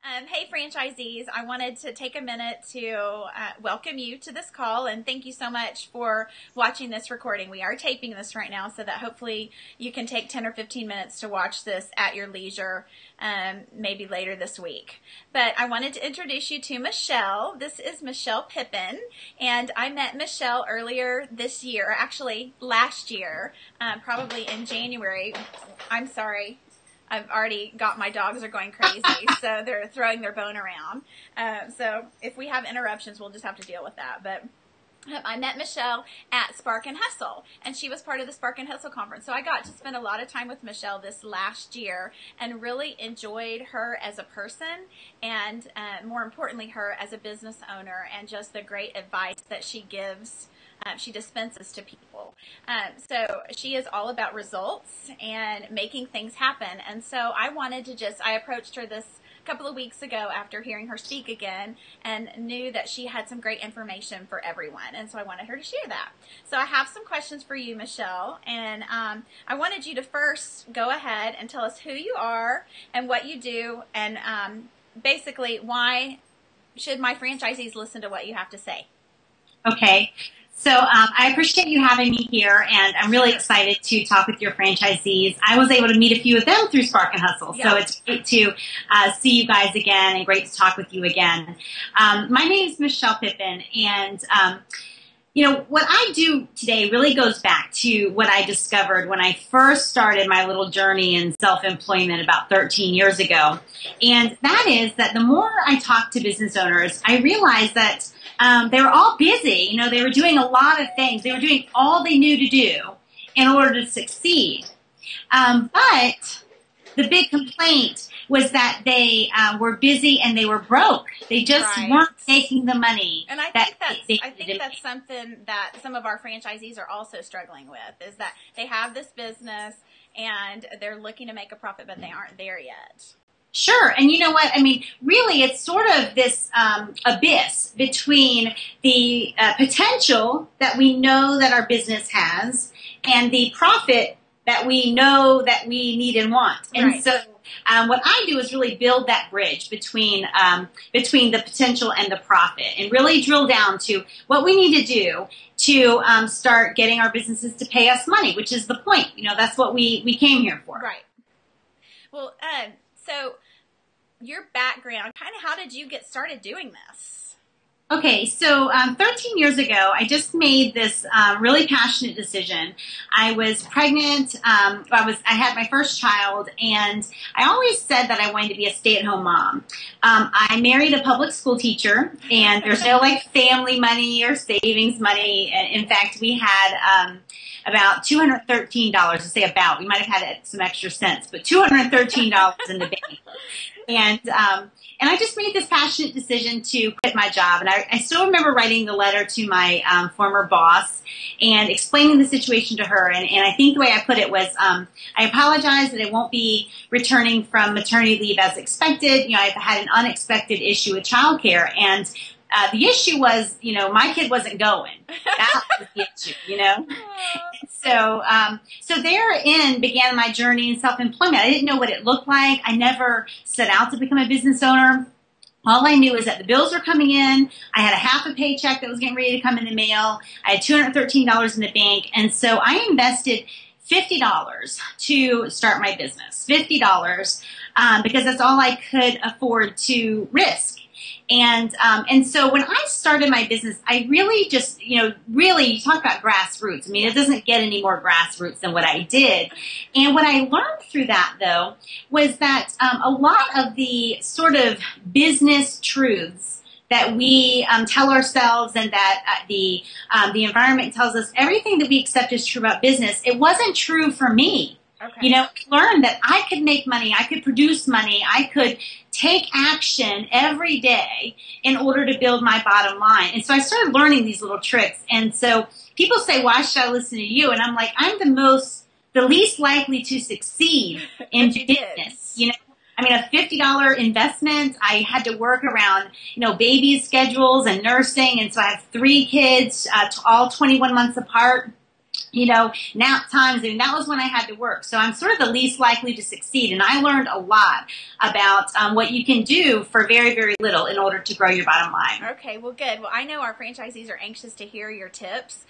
Hey, franchisees, I wanted to take a minute to welcome you to this call and thank you so much for watching this recording. We are taping this right now so that hopefully you can take 10 or 15 minutes to watch this at your leisure, maybe later this week. But I wanted to introduce you to Michelle. This is Michelle Pippin, and I met Michelle earlier this year, actually last year, probably in January. I'm sorry. I've already got my dogs are going crazy, so they're throwing their bone around. So if we have interruptions, we'll just have to deal with that. But I met Michelle at Spark and Hustle, and she was part of the Spark and Hustle conference. So I got to spend a lot of time with Michelle this last year and really enjoyed her as a person and more importantly, her as a business owner and just the great advice that she gives. She dispenses to people. So she is all about results and making things happen. And so I approached her this couple of weeks ago after hearing her speak again and knew that she had some great information for everyone. And so I wanted her to share that. So I have some questions for you, Michelle. And I wanted you to first go ahead and tell us who you are and what you do and basically why should my franchisees listen to what you have to say? Okay. So I appreciate you having me here, and I'm really excited to talk with your franchisees. I was able to meet a few of them through Spark and Hustle, so it's great to see you guys again and great to talk with you again. My name is Michelle Pippin, and what I do today really goes back to what I discovered when I first started my little journey in self-employment about 13 years ago, and that is that the more I talk to business owners, I realized that they were all busy. They were doing a lot of things. They were doing all they knew to do in order to succeed. But the big complaint was that they were busy and they were broke. They just weren't making the money. And I think that's something that some of our franchisees are also struggling with, is that they have this business and they're looking to make a profit, but they aren't there yet. Sure. And you know what? I mean, really, it's sort of this abyss between the potential that we know that our business has and the profit that we know that we need and want. And so what I do is really build that bridge between the potential and the profit and really drill down to what we need to do to start getting our businesses to pay us money, which is the point. That's what we came here for. Right. Well, so your background, kind of how did you get started doing this? Okay, so 13 years ago, I just made this really passionate decision. I was pregnant. I had my first child, and I always said that I wanted to be a stay-at-home mom. I married a public school teacher, and there's no family money or savings money. In fact, we had about $213. I say about. We might have had some extra cents, but $213 in the bank. And I just made this passionate decision to quit my job. And I still remember writing the letter to my former boss and explaining the situation to her. And I think the way I put it was, I apologize that I won't be returning from maternity leave as expected. I've had an unexpected issue with childcare. And the issue was, my kid wasn't going. That was the issue, So therein began my journey in self-employment. I didn't know what it looked like. I never set out to become a business owner. All I knew is that the bills were coming in. I had a half a paycheck that was getting ready to come in the mail. I had $213 in the bank. And so I invested $50 to start my business, $50, because that's all I could afford to risk. And so when I started my business, I really just, really, you talk about grassroots. I mean, it doesn't get any more grassroots than what I did. And what I learned through that, though, was that a lot of the sort of business truths that we tell ourselves and that the environment tells us, everything that we accept is true about business, it wasn't true for me. Okay. I learned that I could make money, I could produce money, I could take action every day in order to build my bottom line. And so I started learning these little tricks. And so people say, why should I listen to you? And I'm like, I'm the least likely to succeed in business. I mean, a $50 investment, I had to work around, baby schedules and nursing. And so I have 3 kids, all 21 months apart. nap times, and that was when I had to work. So I'm sort of the least likely to succeed. And I learned a lot about what you can do for very, very little in order to grow your bottom line. Okay, well, good. Well, I know our franchisees are anxious to hear your tips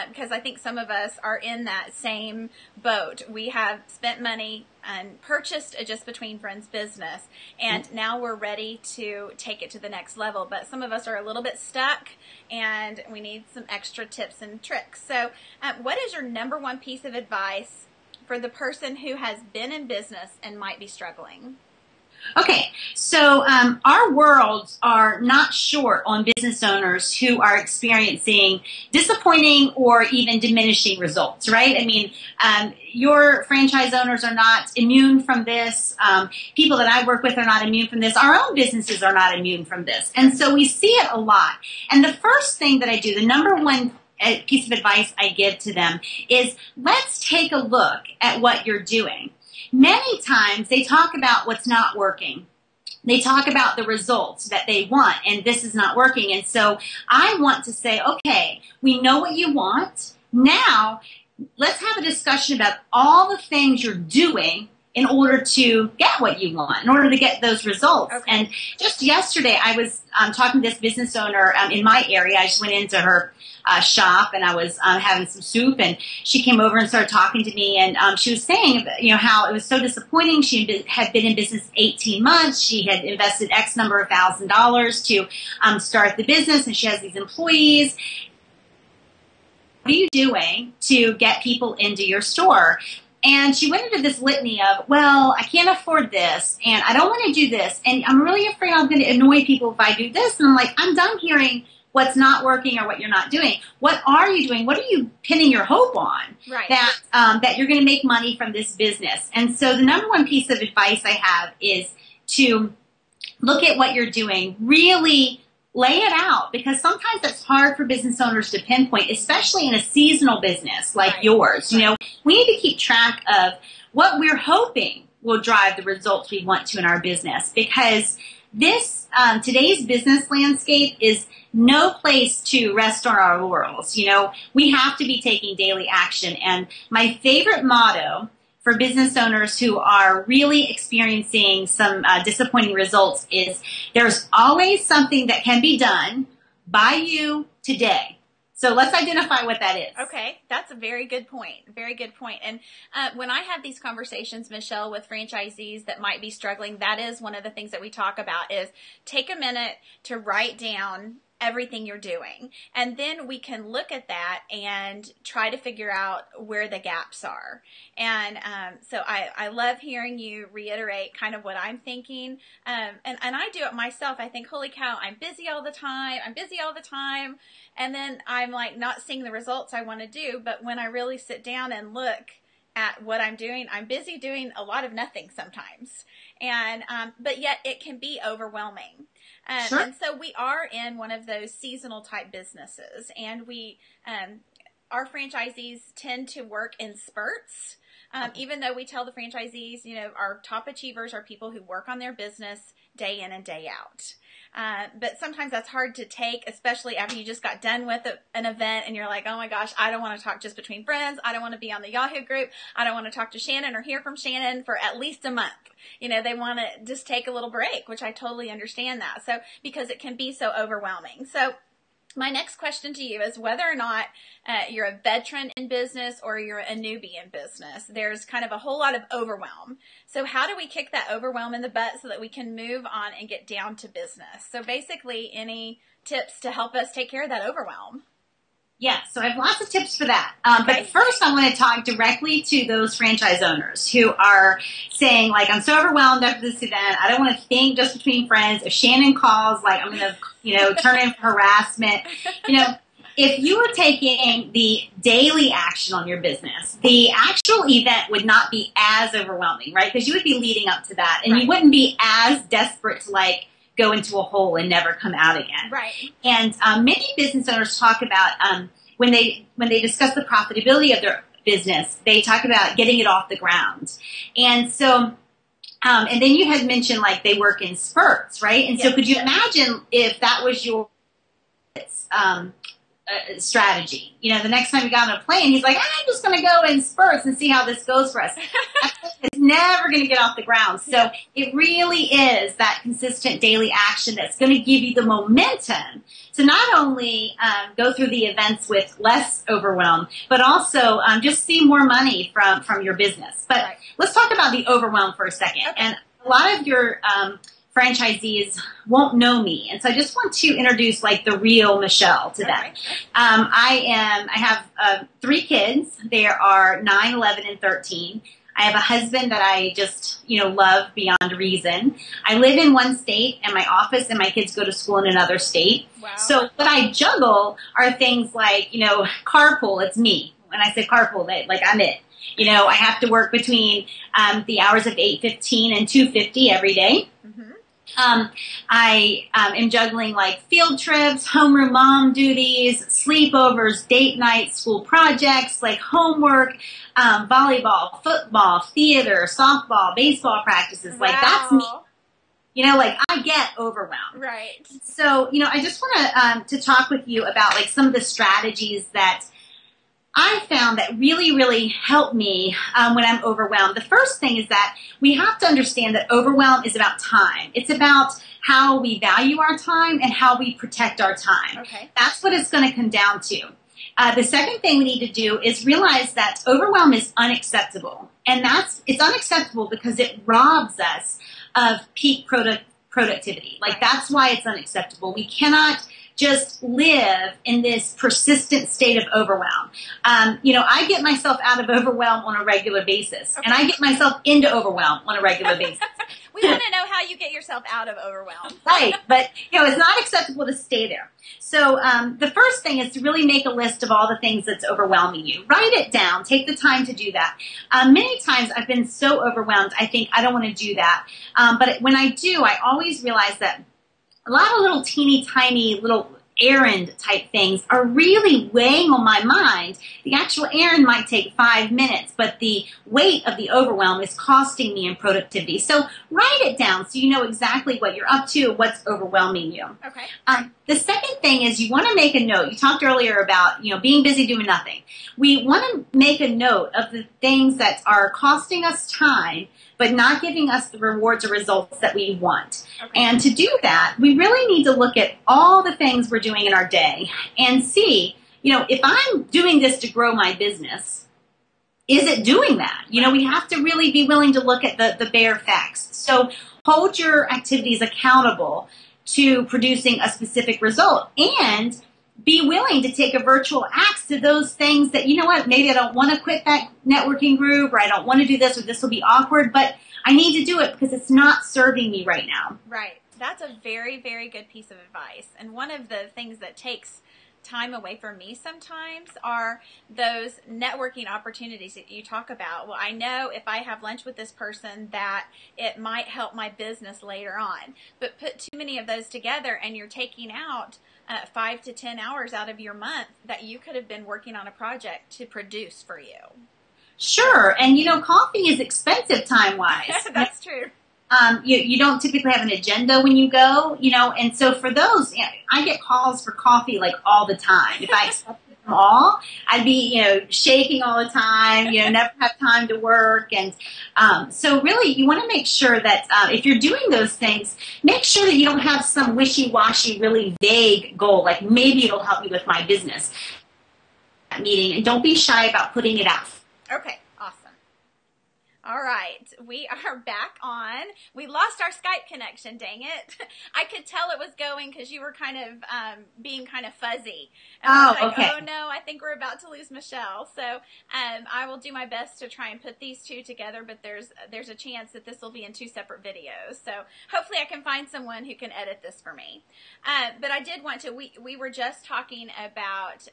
because I think some of us are in that same boat. We have spent money and purchased a Just Between Friends business, and now we're ready to take it to the next level. But some of us are a little bit stuck, and we need some extra tips and tricks. So what is your number one piece of advice for the person who has been in business and might be struggling? Okay, so our worlds are not short on business owners who are experiencing disappointing or even diminishing results, right? I mean, your franchise owners are not immune from this. People that I work with are not immune from this. Our own businesses are not immune from this. And so we see it a lot. And the first thing that I do, the number one piece of advice I give to them is, let's take a look at what you're doing. Many times they talk about what's not working. They talk about the results that they want, and this is not working. And so I want to say, okay, we know what you want. Now let's have a discussion about all the things you're doing in order to get what you want, in order to get those results. Okay. And just yesterday, I was talking to this business owner in my area. I just went into her shop, and I was having some soup, and she came over and started talking to me, and she was saying, how it was so disappointing. She had been in business 18 months. She had invested X number of $1,000s to start the business, and she has these employees. What are you doing to get people into your store? And she went into this litany of, well, I can't afford this, and I don't want to do this, and I'm really afraid I'm going to annoy people if I do this. And I'm like, I'm done hearing what's not working or what you're not doing. What are you doing? What are you pinning your hope on? Right. That you're going to make money from this business? And so the number one piece of advice I have is to look at what you're doing, really lay it out, because sometimes it's hard for business owners to pinpoint, especially in a seasonal business like yours. We need to keep track of what we're hoping will drive the results we want to in our business, because this today's business landscape is no place to rest on our laurels. We have to be taking daily action. And my favorite motto for business owners who are really experiencing some disappointing results is, there's always something that can be done by you today. So let's identify what that is. Okay, that's a very good point. Very good point. And when I have these conversations, Michelle, with franchisees that might be struggling, that is one of the things that we talk about, is take a minute to write down everything you're doing. And then we can look at that and try to figure out where the gaps are. And so I love hearing you reiterate kind of what I'm thinking. And I do it myself. I think, holy cow, I'm busy all the time. And then I'm like not seeing the results I want to do. But when I really sit down and look at what I'm doing, I'm busy doing a lot of nothing sometimes. And but yet it can be overwhelming. Sure. And so we are in one of those seasonal type businesses, and we, our franchisees tend to work in spurts. Even though we tell the franchisees, our top achievers are people who work on their business day in and day out. But sometimes that's hard to take, especially after you just got done with an event and you're like, oh my gosh, I don't want to talk Just Between Friends. I don't want to be on the Yahoo group. I don't want to talk to Shannon or hear from Shannon for at least a month. They want to just take a little break, which I totally understand that. So, because it can be so overwhelming. So, my next question to you is whether or not you're a veteran in business or you're a newbie in business. There's kind of a whole lot of overwhelm. So how do we kick that overwhelm in the butt so that we can move on and get down to business? So basically, any tips to help us take care of that overwhelm? Yeah, so I have lots of tips for that. But first, I want to talk directly to those franchise owners who are saying, like, I'm so overwhelmed after this event. I don't want to think Just Between Friends. If Shannon calls, like, I'm going to, turn in for harassment. If you were taking the daily action on your business, the actual event would not be as overwhelming, right? Because you would be leading up to that, and you wouldn't be as desperate to, like, go into a hole and never come out again. Right. And many business owners talk about when they discuss the profitability of their business, they talk about getting it off the ground. And so, and then you had mentioned like they work in spurts, right? And so could you imagine if that was your strategy. You know, the next time we got on a plane, he's like, I'm just going to go in spurts and see how this goes for us. It's never going to get off the ground. So it really is that consistent daily action that's going to give you the momentum to not only go through the events with less overwhelm, but also just see more money from your business. But let's talk about the overwhelm for a second. Okay. And a lot of your franchisees won't know me, and so I just want to introduce like the real Michelle to them. I have 3 kids. They are 9, 11, and 13. I have a husband that I just, love beyond reason. I live in one state, and my office and my kids go to school in another state. Wow. So what I juggle are things like, carpool. It's me. When I say carpool, like I'm it. I have to work between the hours of 8:15 and 2:50 every day. I am juggling like field trips, homeroom mom duties, sleepovers, date nights, school projects, like homework, volleyball, football, theater, softball, baseball practices. Wow. Like that's me. I get overwhelmed. Right. So, I just want to talk with you about like some of the strategies that I found that really, really help me when I'm overwhelmed. The first thing is that we have to understand that overwhelm is about time. It's about how we value our time and how we protect our time. Okay. That's what it's going to come down to. The second thing we need to do is realize that overwhelm is unacceptable. And it's unacceptable because it robs us of peak productivity. Like that's why it's unacceptable. We cannot just live in this persistent state of overwhelm. I get myself out of overwhelm on a regular basis, and I get myself into overwhelm on a regular basis. We want to know how you get yourself out of overwhelm. Right, but it's not acceptable to stay there. So the first thing is to really make a list of all the things that's overwhelming you. Write it down. Take the time to do that. Many times I've been so overwhelmed, I think I don't want to do that. But when I do, I always realize that a lot of little teeny tiny little errand type things are really weighing on my mind. The actual errand might take 5 minutes, but the weight of the overwhelm is costing me in productivity. So write it down so you know exactly what you're up to, what's overwhelming you. Okay. The second thing is you want to make a note. You talked earlier about, being busy doing nothing. We want to make a note of the things that are costing us time but not giving us the rewards or results that we want. Okay. And to do that, we really need to look at all the things we're doing in our day and see, if I'm doing this to grow my business, is it doing that? We have to really be willing to look at the bare facts. So hold your activities accountable to producing a specific result and be willing to take a virtual axe to those things that, maybe I don't want to quit that networking group, or I don't want to do this, or this will be awkward, but I need to do it because it's not serving me right now. Right. That's a very, very good piece of advice. And one of the things that takes time away from me sometimes are those networking opportunities that you talk about. Well, I know if I have lunch with this person that it might help my business later on. But put too many of those together and you're taking out 5 to 10 hours out of your month that you could have been working on a project to produce for you. Sure. And, coffee is expensive time-wise. That's true. You don't typically have an agenda when you go, and so for those, I get calls for coffee like all the time. If I accepted them all, I'd be, shaking all the time, never have time to work. And so really you want to make sure that if you're doing those things, make sure that you don't have some wishy-washy, really vague goal, like maybe it'll help me with my business meeting, and don't be shy about putting it out. Okay. All right, we are back on. We lost our Skype connection, dang it. I could tell it was going because you were kind of being kind of fuzzy. And I was like, okay. Oh no, I think we're about to lose Michelle. So I will do my best to try and put these two together, but there's a chance that this will be in 2 separate videos. So hopefully I can find someone who can edit this for me. But I did want to, we were just talking about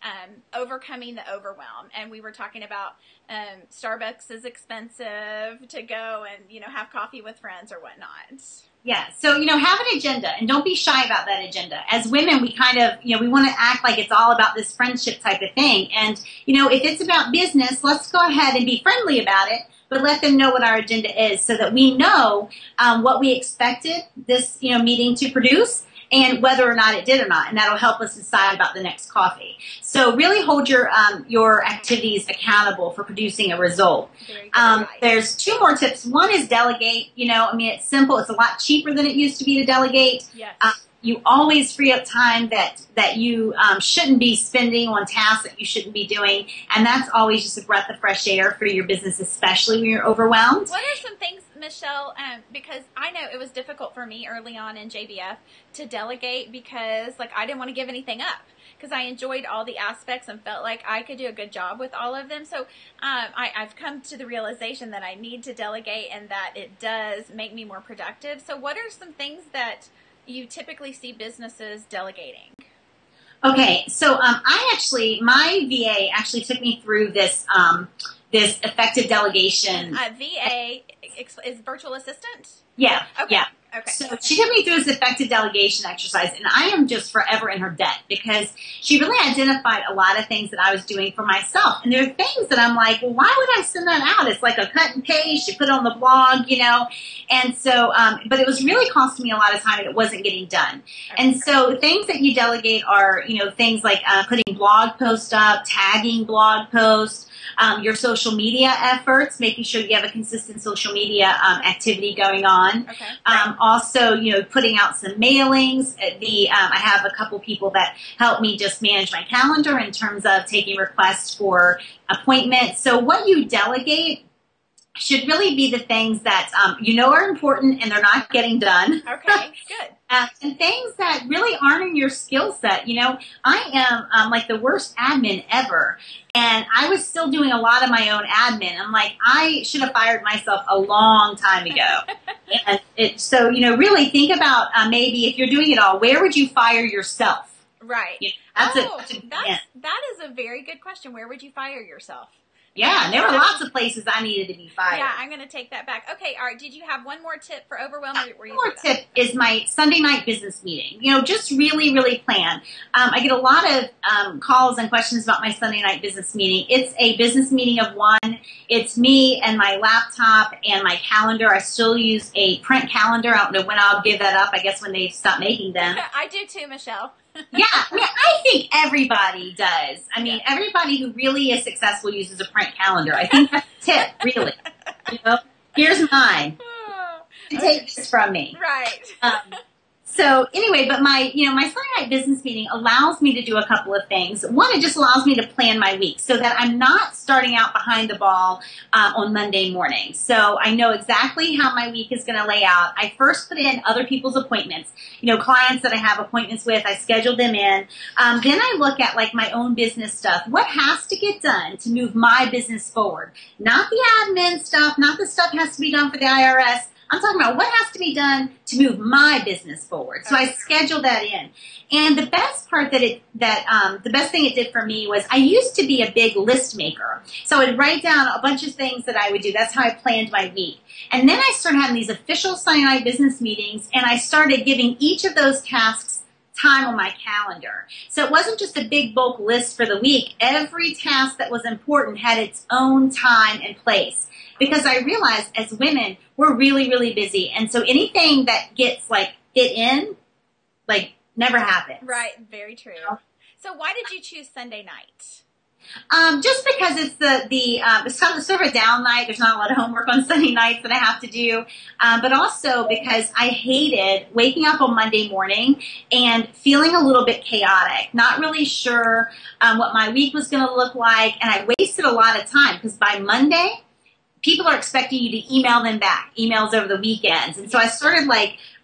overcoming the overwhelm, and we were talking about Starbucks is expensive to go and, have coffee with friends or whatnot. Yeah. So, have an agenda and don't be shy about that agenda. As women, we kind of, we want to act like it's all about this friendship type of thing. And, if it's about business, let's go ahead and be friendly about it, but let them know what our agenda is so that we know what we expected this, meeting to produce. and whether or not it did or not, and that'll help us decide about the next coffee. So really hold your activities accountable for producing a result. There's two more tips. One is delegate. It's simple. It's a lot cheaper than it used to be to delegate. Yes. You always free up time that you shouldn't be spending on tasks that you shouldn't be doing, and that's always just a breath of fresh air for your business, especially when you're overwhelmed. What are some things, Michelle, because I know it was difficult for me early on in JBF to delegate because I didn't want to give anything up because I enjoyed all the aspects and felt like I could do a good job with all of them. So I've come to the realization that I need to delegate and that it does make me more productive. So what are some things that you typically see businesses delegating? Okay, so my VA actually took me through this effective delegation. VA is virtual assistant? Yeah. Okay. Yeah. Okay. So she took me through this effective delegation exercise, and I am just forever in her debt because she really identified a lot of things that I was doing for myself. And there are things that I'm like, well, why would I send that out? It's like a cut and paste. You put it on the blog, And so, but it was really costing me a lot of time, and it wasn't getting done. Okay. And so things that you delegate are, things like putting blog posts up, tagging blog posts, your social media efforts, making sure you have a consistent social media activity going on. Okay. Also, putting out some mailings. I have a couple people that help me just manage my calendar in terms of taking requests for appointments. So what you delegate should really be the things that are important and they're not getting done. Okay, good. And things that really aren't in your skill set. I am like the worst admin ever, and I was still doing a lot of my own admin. I'm like, I should have fired myself a long time ago. So really think about maybe if you're doing it all, where would you fire yourself? Right. That is a very good question. Where would you fire yourself? Yeah, there were lots of places I needed to be fired. Yeah, I'm going to take that back. Okay, all right. Did you have one more tip for Overwhelm? One more tip is my Sunday night business meeting. Just really, really plan. I get a lot of calls and questions about my Sunday night business meeting. It's a business meeting of one. It's me and my laptop and my calendar. I still use a print calendar. I don't know when I'll give that up. I guess when they stop making them. I do too, Michelle. Yeah, I think everybody does. Everybody who really is successful uses a print calendar. I think that's a tip, really. Here's mine. Take this from me. Right. So anyway, but my Sunday night business meeting allows me to do a couple of things. One, it just allows me to plan my week so that I'm not starting out behind the ball on Monday morning. So I know exactly how my week is going to lay out. I first put in other people's appointments, clients that I have appointments with. I schedule them in. Then I look at my own business stuff. What has to get done to move my business forward? Not the admin stuff, not the stuff that has to be done for the IRS. I'm talking about what has to be done to move my business forward. So I schedule that in. And the best part the best thing it did for me was I used to be a big list maker. So I would write down a bunch of things that I would do. That's how I planned my week. And then I started having these official Sunday night business meetings, and I started giving each of those tasks time on my calendar. So it wasn't just a big bulk list for the week. Every task that was important had its own time and place. Because I realized as women, we're really, really busy. And so anything that gets fit in, never happens. Right. Very true. So why did you choose Sunday night? Just because it's it's sort of a down night. There's not a lot of homework on Sunday nights that I have to do. But also because I hated waking up on Monday morning and feeling a little bit chaotic, not really sure what my week was going to look like. And I wasted a lot of time because by Monday, people are expecting you to email them back, emails over the weekends. And so I started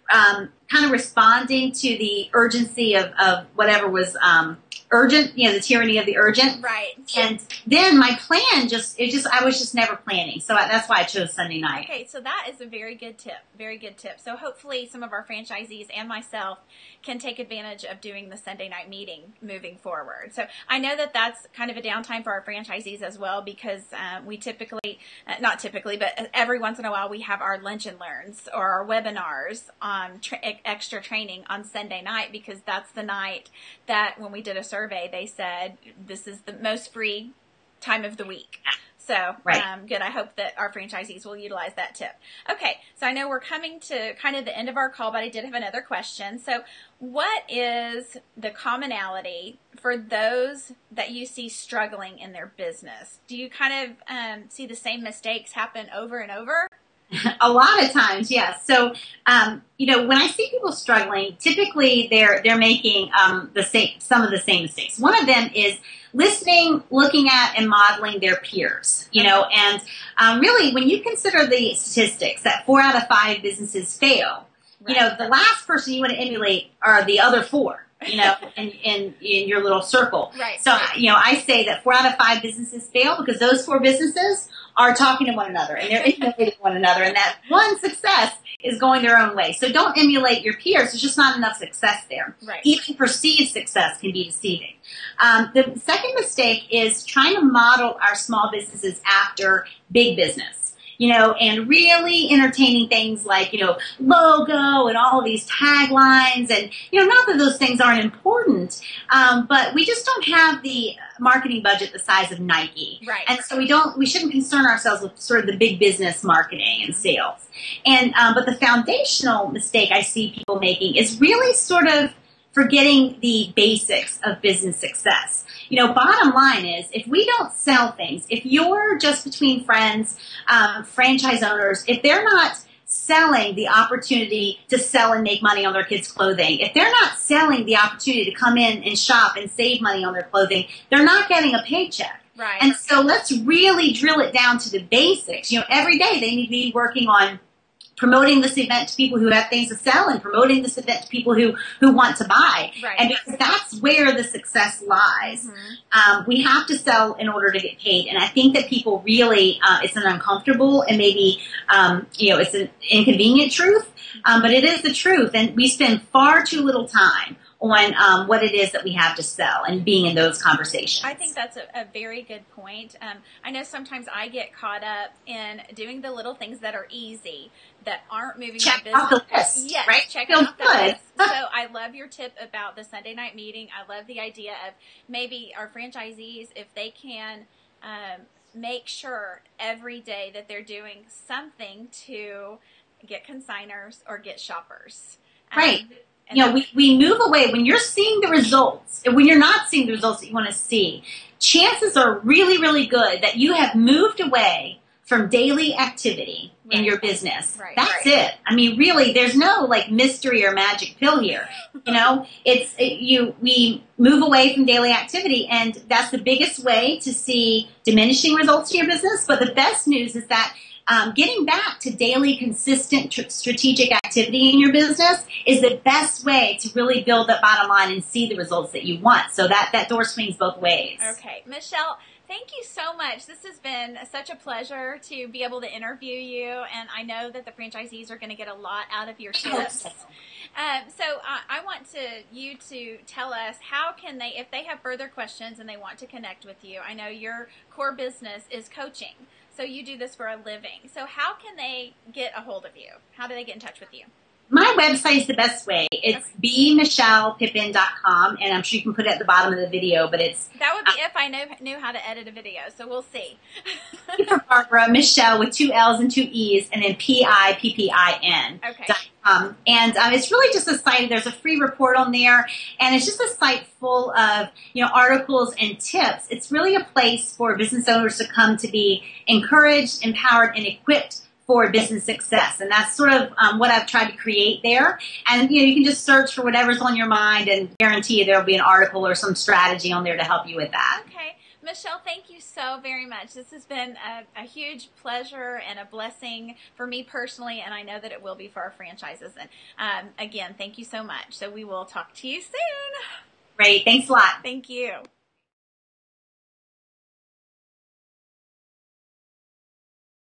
kind of responding to the urgency of whatever was urgent, the tyranny of the urgent. Right. And then my plan I was just never planning. So that's why I chose Sunday night. Okay, so that is a very good tip. Very good tip. So hopefully some of our franchisees and myself can take advantage of doing the Sunday night meeting moving forward. So I know that that's kind of a downtime for our franchisees as well because we typically, not typically, but every once in a while we have our lunch and learns or our webinars on extra training on Sunday night because that's the night that when we did a survey, they said this is the most free time of the week. So Right. good. I hope that our franchisees will utilize that tip. Okay, so I know we're coming to kind of the end of our call, but I did have another question. So what is the commonality for those that you see struggling in their business? Do you kind of see the same mistakes happen over and over? A lot of times, yes. So, when I see people struggling, typically they're making some of the same mistakes. One of them is listening, looking at, and modeling their peers. And really, when you consider the statistics that 4 out of 5 businesses fail, Right. the last person you want to emulate are the other 4. In your little circle. Right. So, I say that 4 out of 5 businesses fail because those 4 businesses are talking to one another and they're emulating one another, and that one success is going their own way. So don't emulate your peers. There's just not enough success there. Right. Even perceived success can be deceiving. The second mistake is trying to model our small businesses after big business. And really entertaining things like, logo and all of these taglines. And, not that those things aren't important, but we just don't have the marketing budget the size of Nike. Right. And so we shouldn't concern ourselves with sort of the big business marketing and sales. And, but the foundational mistake I see people making is really sort of forgetting the basics of business success. Bottom line is, if we don't sell things, if you're just between friends, franchise owners, if they're not selling the opportunity to sell and make money on their kids' clothing, if they're not selling the opportunity to come in and shop and save money on their clothing, they're not getting a paycheck. Right. And so let's really drill it down to the basics. Every day they need to be working on promoting this event to people who have things to sell and promoting this event to people who want to buy. Right. And because that's where the success lies. Mm-hmm. We have to sell in order to get paid. And I think that people really, it's an uncomfortable and maybe, it's an inconvenient truth, but it is the truth. And we spend far too little time on what it is that we have to sell and being in those conversations. I think that's a very good point. I know sometimes I get caught up in doing the little things that are easy, that aren't moving my business. Off the list, yes, right? checking off the list. So I love your tip about the Sunday night meeting. I love the idea of maybe our franchisees, if they can make sure every day that they're doing something to get consigners or get shoppers. Right. We move away. When you're seeing the results, and when you're not seeing the results that you want to see, chances are really, really good that you have moved away from daily activity in your business. Right. That's it. I mean, really, there's no mystery or magic pill here. We move away from daily activity, and that's the biggest way to see diminishing results in your business. But the best news is that getting back to daily, consistent, strategic activity in your business is the best way to really build that bottom line and see the results that you want. So that door swings both ways. Okay. Michelle, thank you so much. This has been such a pleasure to be able to interview you, and I know that the franchisees are going to get a lot out of your tips. So I want you to tell us, how can they, if they have further questions and they want to connect with you? I know your core business is coaching. So you do this for a living. So how can they get a hold of you? How do they get in touch with you? My website is the best way. It's bmichellepippin.com, and I'm sure you can put it at the bottom of the video, but it's... That would be if I knew how to edit a video, so we'll see. For Barbara, Michelle with 2 L's and 2 E's, and then Pippin. Okay. And it's really just a site. There's a free report on there, and it's just a site full of articles and tips. It's really a place for business owners to come to be encouraged, empowered, and equipped for business success. And that's sort of what I've tried to create there. And you can just search for whatever's on your mind, and guarantee you there'll be an article or some strategy on there to help you with that. Okay. Michelle, thank you so very much. This has been a huge pleasure and a blessing for me personally, and I know that it will be for our franchises. And again, thank you so much. So we will talk to you soon. Great. Thanks a lot. Thank you.